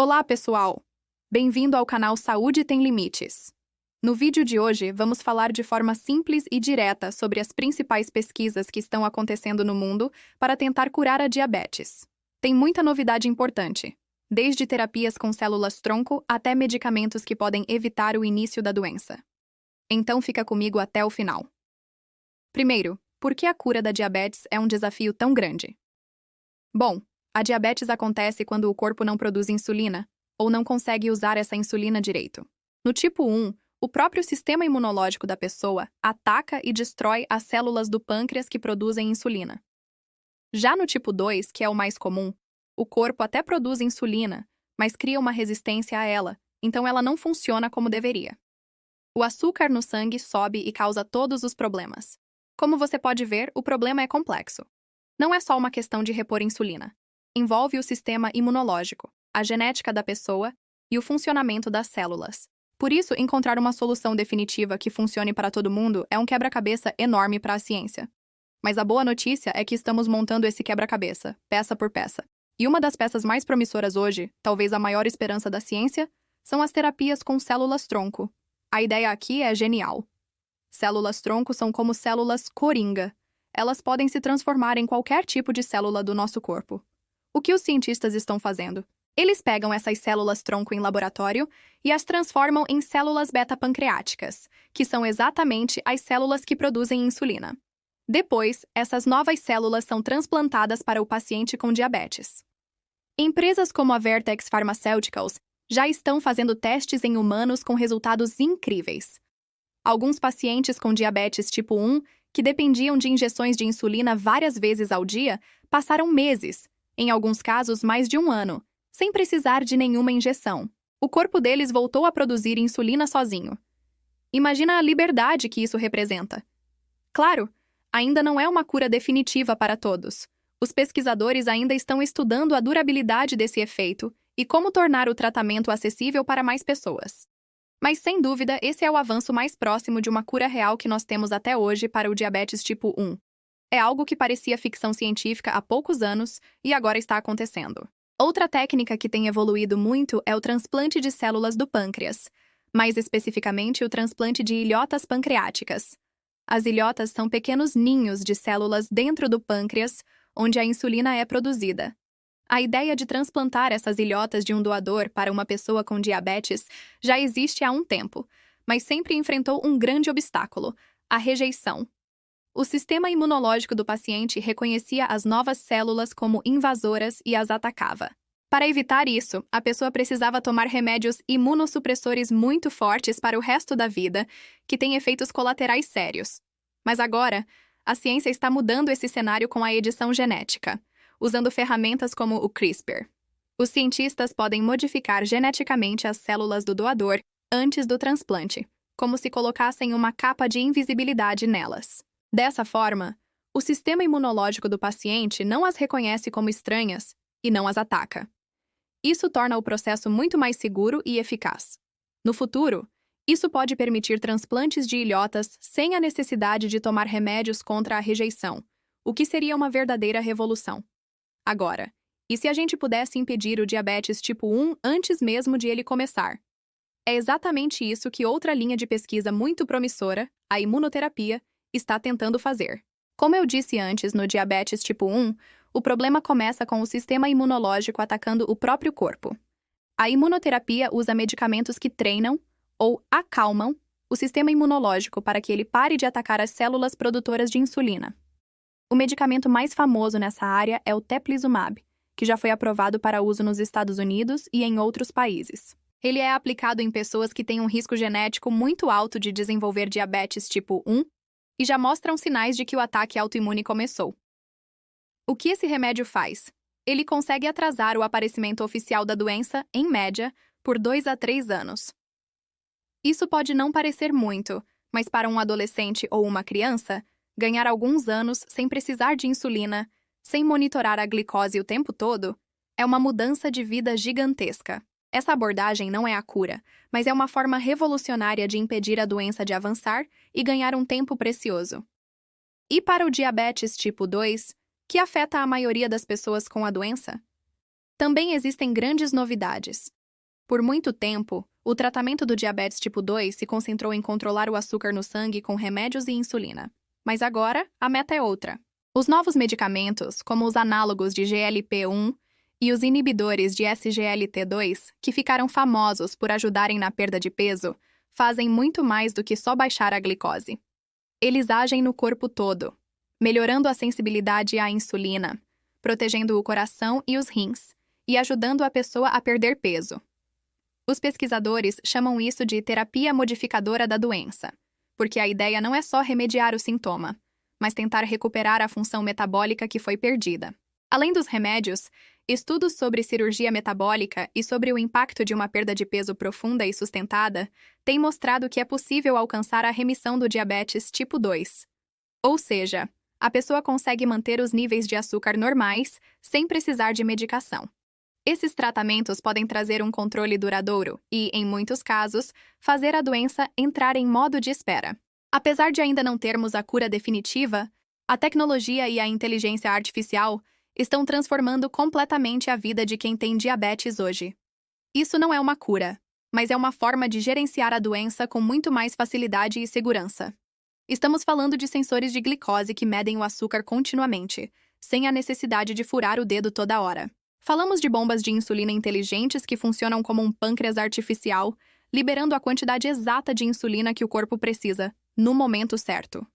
Olá, pessoal! Bem-vindo ao canal Saúde Tem Limites. No vídeo de hoje, vamos falar de forma simples e direta sobre as principais pesquisas que estão acontecendo no mundo para tentar curar a diabetes. Tem muita novidade importante, desde terapias com células-tronco até medicamentos que podem evitar o início da doença. Então fica comigo até o final. Primeiro, por que a cura da diabetes é um desafio tão grande? Bom, a diabetes acontece quando o corpo não produz insulina, ou não consegue usar essa insulina direito. No tipo 1, o próprio sistema imunológico da pessoa ataca e destrói as células do pâncreas que produzem insulina. Já no tipo 2, que é o mais comum, o corpo até produz insulina, mas cria uma resistência a ela, então ela não funciona como deveria. O açúcar no sangue sobe e causa todos os problemas. Como você pode ver, o problema é complexo. Não é só uma questão de repor insulina. Envolve o sistema imunológico, a genética da pessoa e o funcionamento das células. Por isso, encontrar uma solução definitiva que funcione para todo mundo é um quebra-cabeça enorme para a ciência. Mas a boa notícia é que estamos montando esse quebra-cabeça, peça por peça. E uma das peças mais promissoras hoje, talvez a maior esperança da ciência, são as terapias com células-tronco. A ideia aqui é genial. Células-tronco são como células coringa. Elas podem se transformar em qualquer tipo de célula do nosso corpo. O que os cientistas estão fazendo? Eles pegam essas células-tronco em laboratório e as transformam em células beta-pancreáticas, que são exatamente as células que produzem insulina. Depois, essas novas células são transplantadas para o paciente com diabetes. Empresas como a Vertex Pharmaceuticals já estão fazendo testes em humanos com resultados incríveis. Alguns pacientes com diabetes tipo 1, que dependiam de injeções de insulina várias vezes ao dia, passaram meses, em alguns casos mais de um ano, sem precisar de nenhuma injeção. O corpo deles voltou a produzir insulina sozinho. Imagina a liberdade que isso representa. Claro, ainda não é uma cura definitiva para todos. Os pesquisadores ainda estão estudando a durabilidade desse efeito e como tornar o tratamento acessível para mais pessoas. Mas, sem dúvida, esse é o avanço mais próximo de uma cura real que nós temos até hoje para o diabetes tipo 1. É algo que parecia ficção científica há poucos anos e agora está acontecendo. Outra técnica que tem evoluído muito é o transplante de células do pâncreas, mais especificamente o transplante de ilhotas pancreáticas. As ilhotas são pequenos ninhos de células dentro do pâncreas, onde a insulina é produzida. A ideia de transplantar essas ilhotas de um doador para uma pessoa com diabetes já existe há um tempo, mas sempre enfrentou um grande obstáculo: a rejeição. O sistema imunológico do paciente reconhecia as novas células como invasoras e as atacava. Para evitar isso, a pessoa precisava tomar remédios imunossupressores muito fortes para o resto da vida, que têm efeitos colaterais sérios. Mas agora, a ciência está mudando esse cenário com a edição genética, usando ferramentas como o CRISPR. Os cientistas podem modificar geneticamente as células do doador antes do transplante, como se colocassem uma capa de invisibilidade nelas. Dessa forma, o sistema imunológico do paciente não as reconhece como estranhas e não as ataca. Isso torna o processo muito mais seguro e eficaz. No futuro, isso pode permitir transplantes de ilhotas sem a necessidade de tomar remédios contra a rejeição, o que seria uma verdadeira revolução. Agora, e se a gente pudesse impedir o diabetes tipo 1 antes mesmo de ele começar? É exatamente isso que outra linha de pesquisa muito promissora, a imunoterapia, está tentando fazer. Como eu disse antes, no diabetes tipo 1, o problema começa com o sistema imunológico atacando o próprio corpo. A imunoterapia usa medicamentos que treinam, ou acalmam, o sistema imunológico para que ele pare de atacar as células produtoras de insulina. O medicamento mais famoso nessa área é o teplizumab, que já foi aprovado para uso nos Estados Unidos e em outros países. Ele é aplicado em pessoas que têm um risco genético muito alto de desenvolver diabetes tipo 1 e já mostram sinais de que o ataque autoimune começou. O que esse remédio faz? Ele consegue atrasar o aparecimento oficial da doença, em média, por 2 a 3 anos. Isso pode não parecer muito, mas para um adolescente ou uma criança, ganhar alguns anos sem precisar de insulina, sem monitorar a glicose o tempo todo, é uma mudança de vida gigantesca. Essa abordagem não é a cura, mas é uma forma revolucionária de impedir a doença de avançar e ganhar um tempo precioso. E para o diabetes tipo 2, que afeta a maioria das pessoas com a doença? Também existem grandes novidades. Por muito tempo, o tratamento do diabetes tipo 2 se concentrou em controlar o açúcar no sangue com remédios e insulina. Mas agora, a meta é outra. Os novos medicamentos, como os análogos de GLP-1 e os inibidores de SGLT2, que ficaram famosos por ajudarem na perda de peso, fazem muito mais do que só baixar a glicose. Eles agem no corpo todo, melhorando a sensibilidade à insulina, protegendo o coração e os rins, e ajudando a pessoa a perder peso. Os pesquisadores chamam isso de terapia modificadora da doença, porque a ideia não é só remediar o sintoma, mas tentar recuperar a função metabólica que foi perdida. Além dos remédios, estudos sobre cirurgia metabólica e sobre o impacto de uma perda de peso profunda e sustentada têm mostrado que é possível alcançar a remissão do diabetes tipo 2. Ou seja, a pessoa consegue manter os níveis de açúcar normais sem precisar de medicação. Esses tratamentos podem trazer um controle duradouro e, em muitos casos, fazer a doença entrar em modo de espera. Apesar de ainda não termos a cura definitiva, a tecnologia e a inteligência artificial estão transformando completamente a vida de quem tem diabetes hoje. Isso não é uma cura, mas é uma forma de gerenciar a doença com muito mais facilidade e segurança. Estamos falando de sensores de glicose que medem o açúcar continuamente, sem a necessidade de furar o dedo toda hora. Falamos de bombas de insulina inteligentes que funcionam como um pâncreas artificial, liberando a quantidade exata de insulina que o corpo precisa, no momento certo.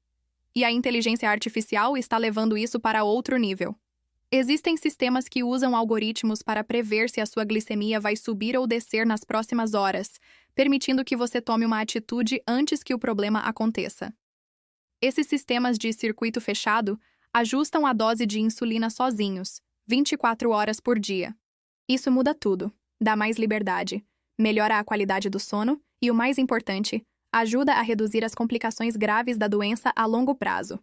E a inteligência artificial está levando isso para outro nível. Existem sistemas que usam algoritmos para prever se a sua glicemia vai subir ou descer nas próximas horas, permitindo que você tome uma atitude antes que o problema aconteça. Esses sistemas de circuito fechado ajustam a dose de insulina sozinhos, 24 horas por dia. Isso muda tudo, dá mais liberdade, melhora a qualidade do sono e, o mais importante, ajuda a reduzir as complicações graves da doença a longo prazo.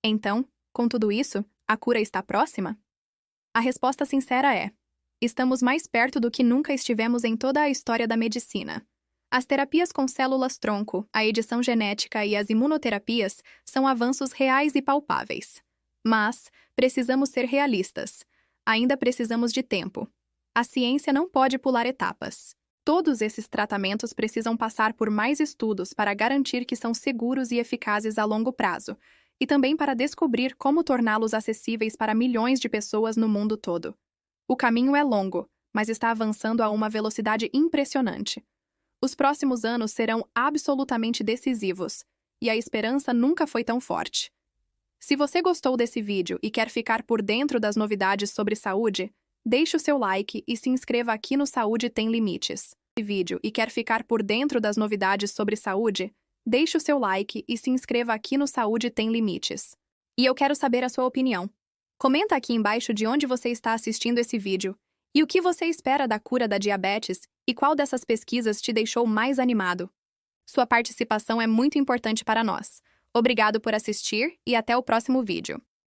Então, com tudo isso, a cura está próxima? A resposta sincera é: estamos mais perto do que nunca estivemos em toda a história da medicina. As terapias com células-tronco, a edição genética e as imunoterapias são avanços reais e palpáveis. Mas precisamos ser realistas. Ainda precisamos de tempo. A ciência não pode pular etapas. Todos esses tratamentos precisam passar por mais estudos para garantir que são seguros e eficazes a longo prazo, e também para descobrir como torná-los acessíveis para milhões de pessoas no mundo todo. O caminho é longo, mas está avançando a uma velocidade impressionante. Os próximos anos serão absolutamente decisivos, e a esperança nunca foi tão forte. Se você gostou desse vídeo e quer ficar por dentro das novidades sobre saúde, deixe o seu like e se inscreva aqui no Saúde Tem Limites. E quer ficar por dentro das novidades sobre saúde, deixe o seu like e se inscreva aqui no Saúde Tem Limites. E eu quero saber a sua opinião. Comenta aqui embaixo de onde você está assistindo esse vídeo e o que você espera da cura da diabetes e qual dessas pesquisas te deixou mais animado. Sua participação é muito importante para nós. Obrigado por assistir e até o próximo vídeo.